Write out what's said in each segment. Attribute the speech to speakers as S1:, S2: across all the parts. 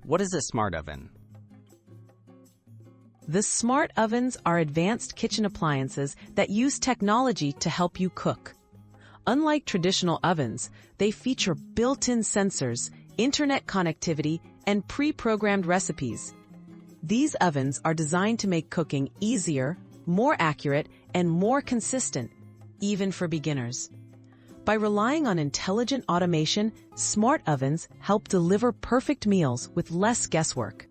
S1: What is a smart oven?
S2: The smart ovens are advanced kitchen appliances that use technology to help you cook. Unlike traditional ovens, they feature built-in sensors, internet connectivity, and pre-programmed recipes. These ovens are designed to make cooking easier, more accurate, and more consistent, even for beginners. By relying on intelligent automation, smart ovens help deliver perfect meals with less guesswork.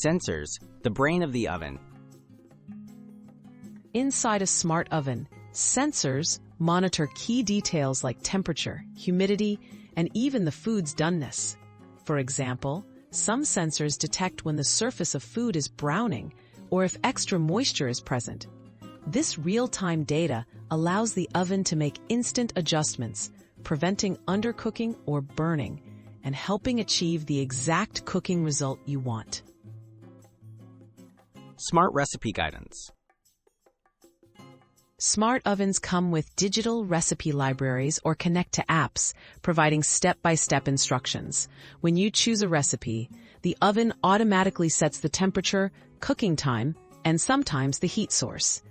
S1: Sensors, the brain of the oven.
S2: Inside a smart oven, sensors monitor key details like temperature, humidity, and even the food's doneness. For example, some sensors detect when the surface of food is browning or if extra moisture is present. This real-time data allows the oven to make instant adjustments, preventing undercooking or burning, and helping achieve the exact cooking result you want.
S1: Smart recipe guidance.
S2: Smart ovens come with digital recipe libraries or connect to apps, providing step-by-step instructions. When you choose a recipe, the oven automatically sets the temperature, cooking time, and sometimes the heat source.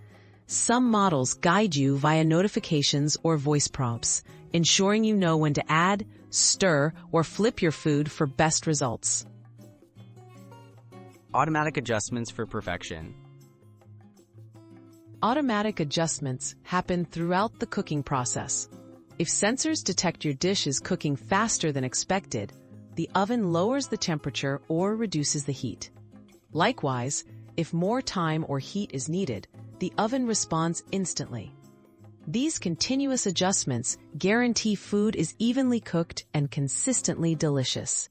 S2: Some models guide you via notifications or voice prompts, ensuring you know when to add, stir, or flip your food for best results.
S1: Automatic adjustments for perfection.
S2: Automatic adjustments happen throughout the cooking process. If sensors detect your dish is cooking faster than expected, the oven lowers the temperature or reduces the heat. Likewise, if more time or heat is needed, the oven responds instantly. These continuous adjustments guarantee food is evenly cooked and consistently delicious.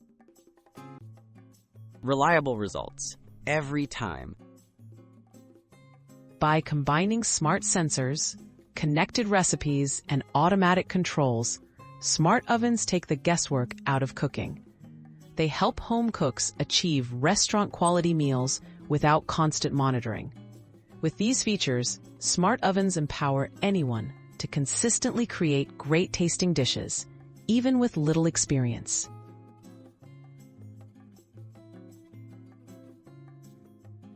S1: Reliable results. Every time.
S2: By combining smart sensors, connected recipes, and automatic controls, smart ovens take the guesswork out of cooking. They help home cooks achieve restaurant-quality meals without constant monitoring. With these features, smart ovens empower anyone to consistently create great-tasting dishes, even with little experience.